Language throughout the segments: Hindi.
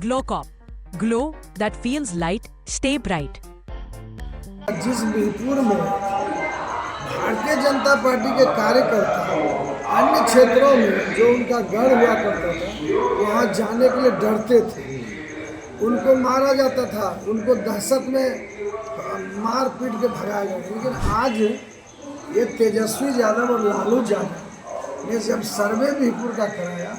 Glowcop. Glow that feels light, stay bright. जिस बीरपुर में भारतीय जनता पार्टी के कार्यकर्ता अन्य क्षेत्रों में जो उनका गढ़ हुआ करता था वहाँ जाने के लिए डरते थे, उनको मारा जाता था, उनको दहशत में मार पीट के भगाया जाता। लेकिन आज ये तेजस्वी यादव और लालू यादव ने जब सर्वे बीरपुर का कराया,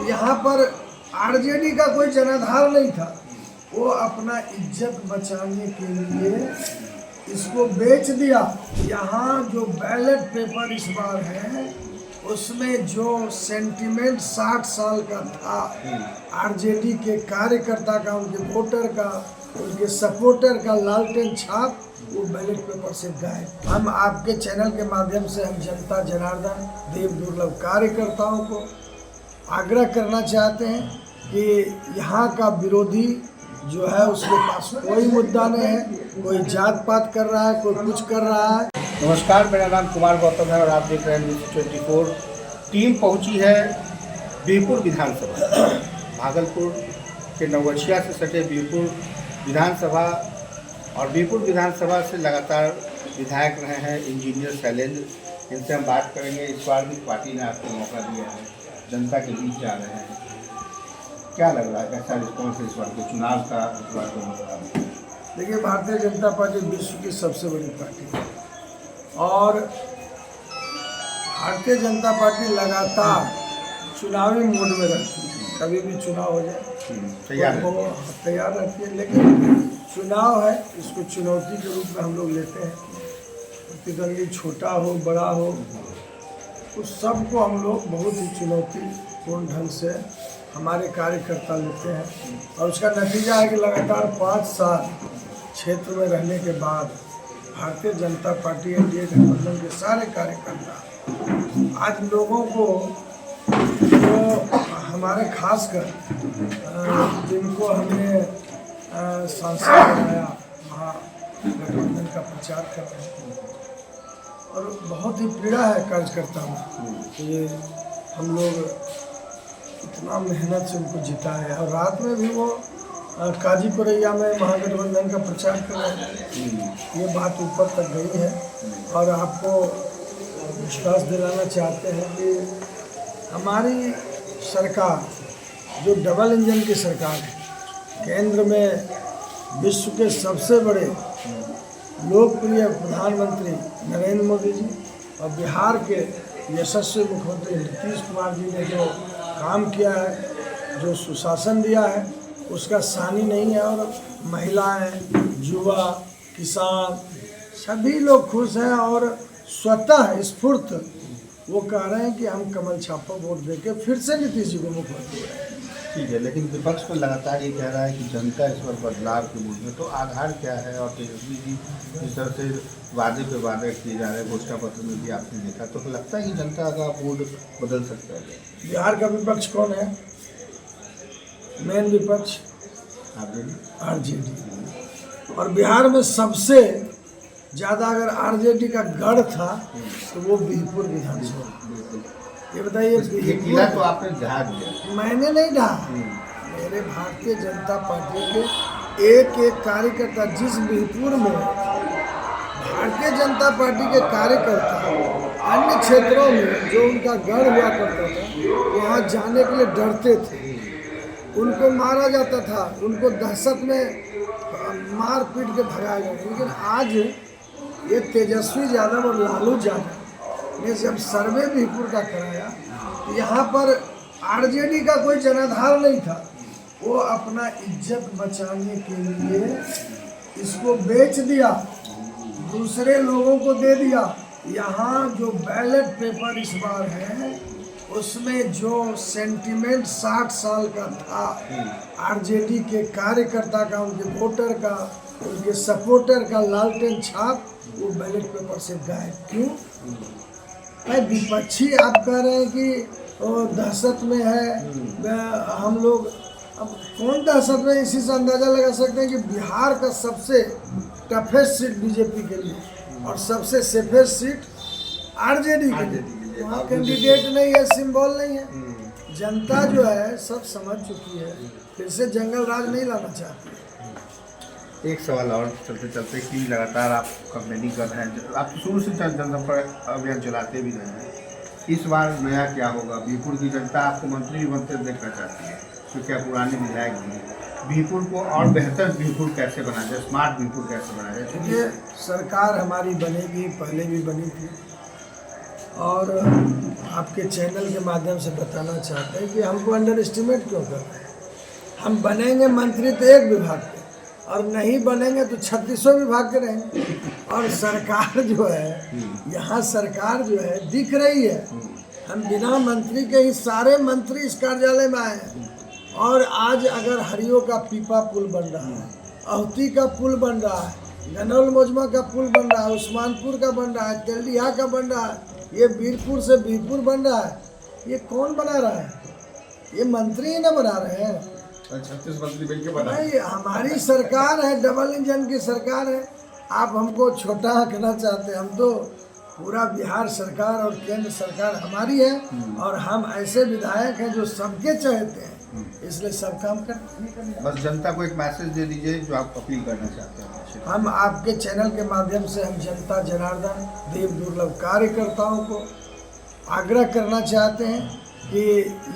यहाँ पर आरजेडी का कोई जनाधार नहीं था। वो अपना इज्जत बचाने के लिए इसको बेच दिया। यहाँ जो बैलेट पेपर इस बार है उसमें जो सेंटिमेंट 60 साल का था आरजेडी के कार्यकर्ता का, उनके वोटर का, उनके सपोर्टर का लालटेन छाप वो बैलेट पेपर से गायब। हम आपके चैनल के माध्यम से हम जनता जनार्दन देव दुर्लभ कार्यकर्ताओं को आग्रह करना चाहते हैं कि यहाँ का विरोधी जो है उसके पास कोई मुद्दा नहीं है, कोई जात पात कर रहा है, कोई कुछ कर रहा है। नमस्कार, मेरा नाम कुमार गौतम है और आप देख रहे हैं न्यूज़ 24। टीम पहुंची है बीरपुर विधानसभा। भागलपुर के नवगछिया से सटे बीरपुर विधानसभा और बीरपुर विधानसभा से लगातार विधायक रहे हैं इंजीनियर शैलेंद्र। इनसे हम बात करेंगे। इस बार भी पार्टी ने आपको मौका दिया है, जनता के बीच जा रहे हैं, क्या लग रहा है, कैसा रिस्पॉन्स है इस बार के चुनाव का? इस बार का मतलब देखिए, भारतीय जनता पार्टी विश्व की सबसे बड़ी पार्टी है और भारतीय जनता पार्टी लगातार चुनावी मोड में रहती है। कभी भी चुनाव हो जाए तैयार रहती है, लेकिन चुनाव है, इसको चुनौती के रूप में हम लोग लेते हैं। प्रतिद्वंदी छोटा हो बड़ा हो, उस सब को हम लोग बहुत ही चुनौतीपूर्ण ढंग से हमारे कार्यकर्ता लेते हैं और उसका नतीजा है कि लगातार 5 साल क्षेत्र में रहने के बाद भारतीय जनता पार्टी एनडीए गठबंधन के सारे कार्यकर्ता आज लोगों को जो हमारे खासकर जिनको हमने सांसद बनाया वहाँ गठबंधन का प्रचार कर रहे हैं और बहुत ही पीड़ा है कार्यकर्ता में। ये हम लोग इतना मेहनत से उनको जिता है और रात में भी वो काजी कोरैया में महागठबंधन का प्रचार कर रहे हैं। ये बात ऊपर तक गई है और आपको विश्वास दिलाना चाहते हैं कि हमारी सरकार जो डबल इंजन की सरकार है, केंद्र में विश्व के सबसे बड़े लोकप्रिय प्रधानमंत्री नरेंद्र मोदी जी और बिहार के यशस्वी मुख्यमंत्री नीतीश कुमार जी ने जो काम किया है, जो सुशासन दिया है, उसका सानी नहीं है। और महिलाएं, युवा, किसान सभी लोग खुश हैं और स्वतः स्फूर्त वो कह रहे हैं कि हम कमल छापा वोट देके फिर से नीतीश जी को मुख्यमंत्री बनाएं। ठीक है, लेकिन विपक्ष में लगातार ये कह रहा है कि जनता इस पर बदलाव के मूड में, तो आधार क्या है? और तेजस्वी जी जिस तरह से वादे पे वादे किए जा रहे हैं, घोषणा पत्र में भी आपने देखा, तो लगता है कि जनता का मूड बदल सकता है? बिहार का विपक्ष कौन है? मेन विपक्ष आरजेडी। और बिहार में सबसे ज़्यादा अगर आरजेडी का गढ़ था तो वो बीरपुर विधानसभा। ये बताइए, किला तो आपने ढहा दिया। मैंने नहीं ढहा, मेरे भारतीय जनता पार्टी के एक एक कार्यकर्ता, जिस बीरपुर में भारतीय जनता पार्टी के कार्यकर्ता अन्य क्षेत्रों में जो उनका गढ़ हुआ करता था वहाँ जाने के लिए डरते थे, उनको मारा जाता था, उनको दहशत में मार पीट के भगाया जाता। लेकिन आज ये तेजस्वी यादव और लालू यादव ने जब सर्वे बीरपुर का कराया, यहाँ पर आरजेडी का कोई जनाधार नहीं था। वो अपना इज्जत बचाने के लिए इसको बेच दिया, दूसरे लोगों को दे दिया। यहाँ जो बैलेट पेपर इस बार है उसमें जो सेंटिमेंट 60 साल का था आरजेडी के कार्यकर्ता का, उनके वोटर का, उनके सपोर्टर का लालटेन छाप वो बैलेट पेपर से गायब। क्यों? भाई विपक्षी आप कह रहे हैं कि दहशत में है हम लोग। अब कौन दहशत में? इसी से अंदाज़ा लगा सकते हैं कि बिहार का सबसे टफेस्ट सीट बीजेपी के लिए और सबसे सेफेस्ट सीट आरजेडी के लिए। वहाँ कैंडिडेट नहीं है, सिंबल नहीं है। जनता जो है सब समझ चुकी है, फिर से जंगल राज नहीं लाना चाहती है। एक सवाल और चलते चलते कि लगातार आप कंप्लेनिंग कर रहे हैं, आप तो शुरू से जनसंपर्क अभियान चलाते भी रहे हैं, इस बार नया क्या होगा? बीरपुर की जनता आपको मंत्री भी बनते देखना चाहती है, तो क्या पुराने विधायक भी बीरपुर को और बेहतर बीरपुर कैसे बना जाए, स्मार्ट बीरपुर कैसे बना जाए? देखिए, सरकार हमारी बनेगी, पहले भी बनी थी, और आपके चैनल के माध्यम से बताना चाहते हैं कि हमको अंडर एस्टिमेट क्यों कर रहे हैं। हम बनेंगे मंत्री तो एक विभाग के, और नहीं बनेंगे तो 36 विभाग के रहेंगे। और सरकार जो है, यहाँ सरकार जो है दिख रही है, हम बिना मंत्री के ही सारे मंत्री इस कार्यालय में आए हैं। और आज अगर हरियो का पीपा पुल बन रहा है, अहती का पुल बन रहा है, गनौल मोजमा का पुल बन रहा है, उस्मानपुर का बन रहा है, तेलडीहा का बन रहा है, ये बीरपुर से बीरपुर बन रहा है, ये कौन बना रहा है? ये मंत्री ही ना बना रहे हैं। 36 मंत्री मिलकर बना नहीं, हमारी सरकार है, डबल इंजन की सरकार है। आप हमको छोटा आंकना चाहते हैं, हम तो पूरा बिहार सरकार और केंद्र सरकार हमारी है, और हम ऐसे विधायक हैं जो सबके चाहते हैं, इसलिए सब काम करते। बस जनता को एक मैसेज दे दीजिए जो आप अपील करना चाहते हैं। हम आपके चैनल के माध्यम से हम जनता जनार्दन देव दुर्लभ कार्यकर्ताओं को आग्रह करना चाहते हैं कि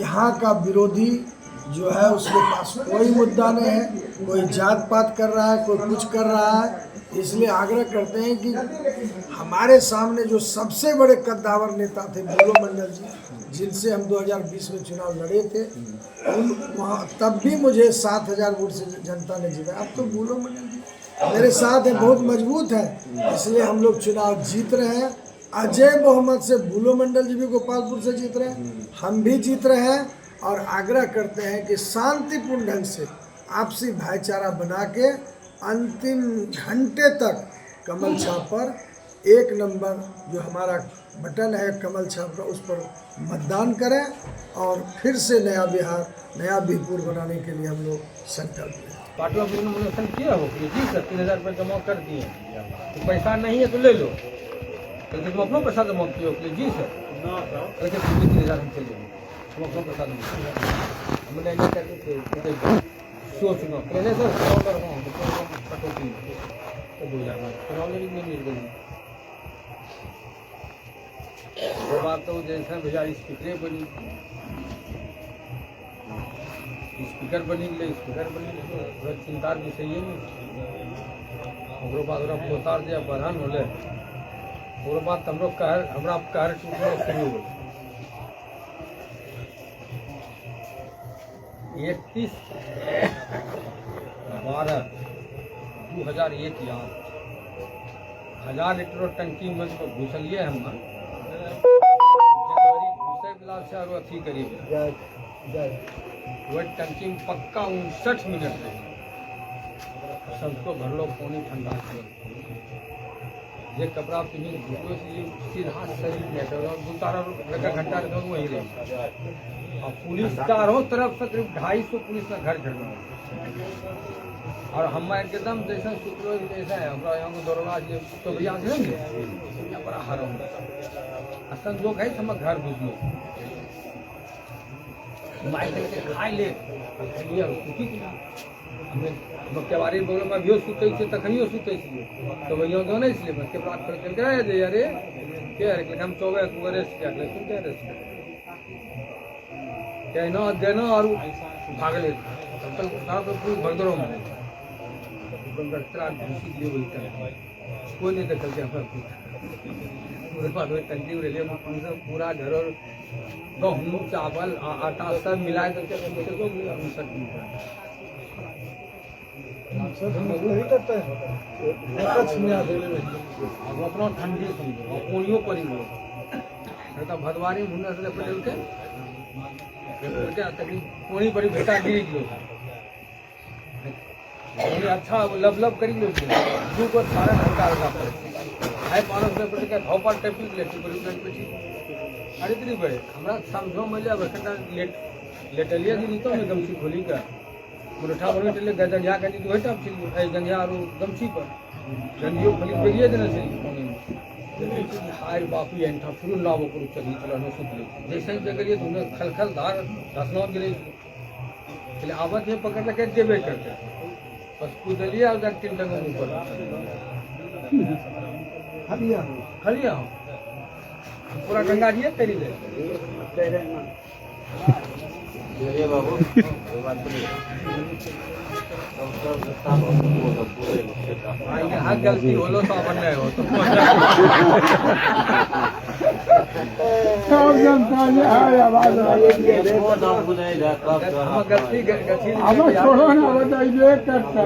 यहाँ का विरोधी जो है उसके पास कोई मुद्दा नहीं है, कोई जात पात कर रहा है, कोई कुछ कर रहा है। इसलिए आग्रह करते हैं कि हमारे सामने जो सबसे बड़े कद्दावर नेता थे बुलो मंडल जी, जिनसे हम 2020 में चुनाव लड़े थे, वहाँ तब भी मुझे 7000 वोट से जनता ने जीता। अब तो बुलो मंडल जी मेरे साथ है, बहुत मजबूत है, इसलिए हम लोग चुनाव जीत रहे हैं। अजय बहुमत से बुलो मंडल जी भी गोपालपुर से जीत रहे हैं, हम भी जीत रहे हैं। और आग्रह करते हैं कि शांतिपूर्ण ढंग से आपसी भाईचारा बना के अंतिम घंटे तक कमल छाप पर 1 नंबर जो हमारा बटन है कमल छाप का, उस पर मतदान करें, और फिर से नया बिहार, नया बीरपुर बनाने के लिए हम लोग संकल्प लें। पार्टी ऑफ नॉमिनेशन किया हो जी सर, 3000 रुपये जमा कर दिए, तो पैसा नहीं है तो ले लो, लेकिन तुम अपना पैसा जमा किए हो जी सर, लेकिन 3000 हम चल जाएंगे, तुम अपना पैसा हमने नहीं करके सोच लो पहले सर कटौती तो 2000 चुनाव लड़ी नहीं मिल गई। वो बात तो जैसा भैया स्पीकरें बनी, स्पीकर बनी थोड़ा चिंतार विषय है नहीं, बाद पोतार दिया बढ़ान होले, बाद हम लोग हमरा कहर टूटना शुरू हो। 31/12/2001 याद 1000 लीटर टंकी में तो घुसलिए हम जनवरी घुसे बिला से और अथी करीब वह टंकी में पक्का 59 मिनट रहे, सबको भर लो पानी ठंडा ये कपड़ा पिनी सीधा शरीर में 2-3 घंटा वहीं रही। और पुलिस चारों तरफ से करीब 250 पुलिस का घर झड़ना, और हम एकदम जैसा शुक्र जैसा है हमारा यहाँ दरोगा तो भैया देंगे बड़ा हरम असल लोग है हम घर बुझलो खाए ले केवारी बोलो मैं भी सुते तखनियो सुते तो भैया दोनों इसलिए बस के बात कर करे अरे क्या हम 24 अरेस्ट किया सुनते अरेस्ट कहना देना और भागले तब तक साहब पूरी भगदड़ों में कोई नहीं देखल पूरे बाद टंकी रेलिए पूरा घर और गेहूँ चावल आटा सब मिला करके अपना ठंडी समझो कोनियों पर ही तो भदवारी मुन्ना से पटेल के कोनी बड़ी बेटा गिरी गयो अच्छा लब करी लो जू को सारा ढंका रखा है 500 रुपये का भाव पर टेपी लेटी बड़ी पे अरे इतनी बड़े हमरा समझो मिले बकटा लेटलिया दी तो मैं गमछी खोली का मुरठा बने चले गजंजा का दी तो हटा गंजा और गमछी पर गंजियो खोली बेरिए देना चाहिए हाय बापू एंठा फिर ना वो करू चली चलो न सुतले जैसे ही जगलिए तुमने खलखलदार धसनौ गिरे चले आवत है पकड़ के देबे करते बस कूदलिए और 3 टंग ऊपर खलिया पूरा गंगा जी तेरी ले ये बाबू बात हाँ गलती होलो तो अपन नहीं हो तो सब जनता ये है आवाज गलती अब छोड़ो ना बताइए करता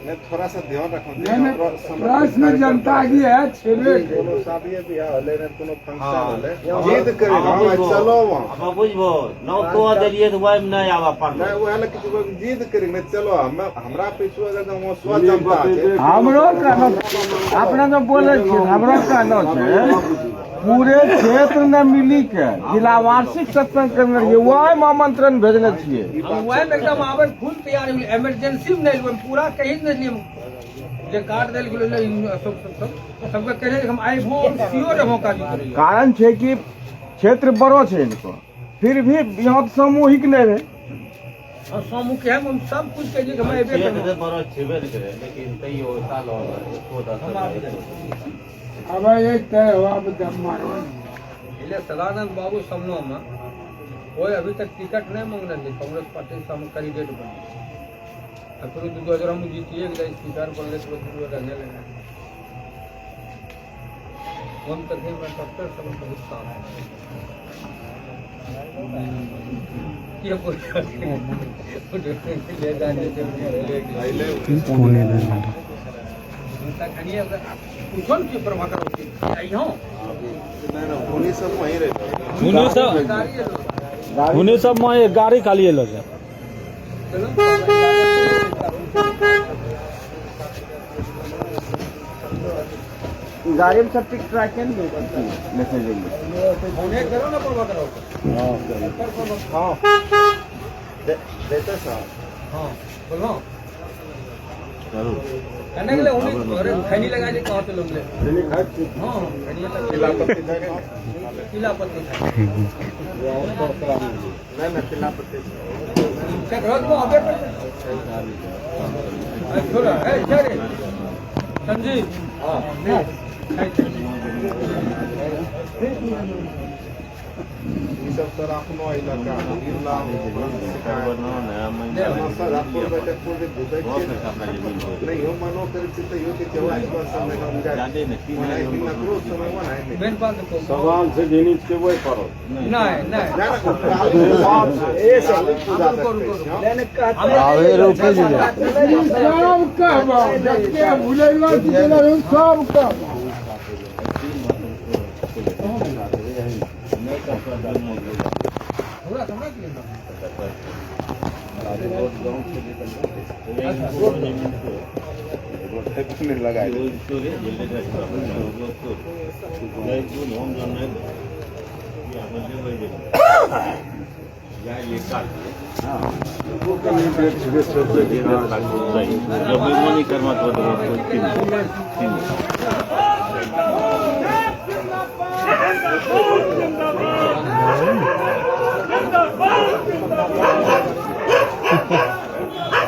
है थोड़ा सा ध्यान रखो प्रश्न जनता की है छेबे कोनो शादी बियाह होले ने कोनो फंक्शन होले जिद करे चलो वहां अब बुझबो नौ तो देलिए तो वही नहीं आवा पर नहीं वो है कि जिद करे ने चलो हमरा पीछे अगर हम स्व जनता के हमरो कहना अपना जो बोले छी हमरो कहना है पूरे क्षेत्र में मिली के जिला वार्षिक सत्संग करने रहिए वही आमंत्रण भेजने छिए हम वही एकदम आवे फुल तैयार है इमरजेंसी में नहीं हुए पूरा कहीं नहीं जे कार्ड देल गेलो सब सबके कहे हम आइ हो सियोर मौका दी कारण छे कि क्षेत्र बड़ो छे इनको फिर भी यहाँ सामूहिक नहीं रहे और समूह के हम सब कुछ कहिए कि हम एबे ये तो बड़ा छेबे करे लेकिन तैयो साल हो हम आ अब ये तय हुआ अब दम मारो इसलिए सदानंद बाबू समनो में कोई अभी तक टिकट नहीं मांगने थे कांग्रेस पार्टी से हम कैंडिडेट बने फिर 2000 हम जीतिए गए स्पीकर बनने के बाद रहने लगे हम तक में डॉक्टर सब बहुत काम ये बोल ले जाने के पूछो कि प्रभाकर होती आई हूं पुलिस सब वहीं रहे उन्हें सब मैं गाड़ी खाली लो जाए गाड़ी में सब टिक ट्रैक है मैसेज होने करो ना प्रभाकर होती हां देते साहब हां बोलो करने के लिए उन्हें अरे खैनी लगा दे कहां से लोग ले हां खैनी लगा तिलापति तिलापति नहीं तिलापति चल रोज को अबे छोड़ा ए चले संजीव हां सब सर अपनो इलाका जिला सरापुर बैठकपुर के दुबई के नहीं हो मनो कर चित यो के जवाब पर समय हम जाते नहीं नकरो समय वन है मेन बात को सवाल से देनी के वही करो नहीं नहीं ए साल पूरा मैंने कहा आवे रोके जी सब का के भूलेगा कि सब का पूरा समझ लेना लगाए जब नहीं करवा तो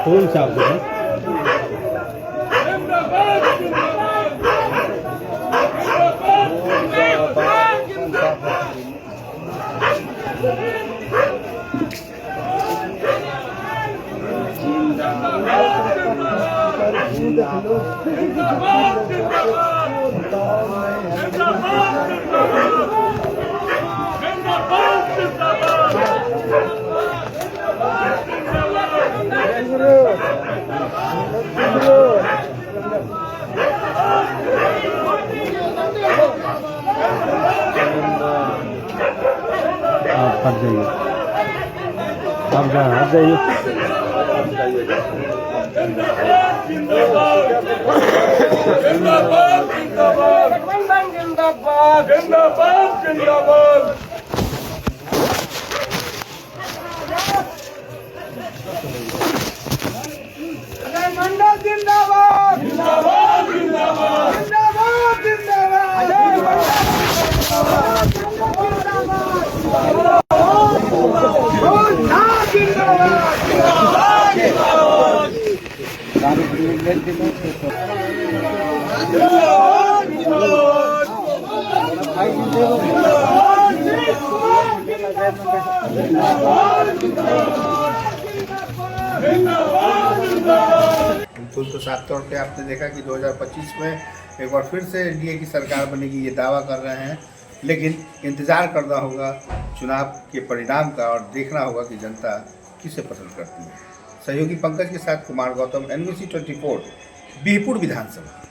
कौन सा हट जाइए हट जाइए मंडल जिंदाबाद जिंदाबाद जिंदाबाद जिंदाबाद बिल्कुल। तो साफ तौर पे आपने देखा कि 2025 में एक बार फिर से एनडीए की सरकार बनेगी, ये दावा कर रहे हैं, लेकिन इंतज़ार करना होगा चुनाव के परिणाम का और देखना होगा कि जनता किसे पसंद करती है। सहयोगी पंकज के साथ कुमार गौतम, NBC 24, बीहपुर विधानसभा।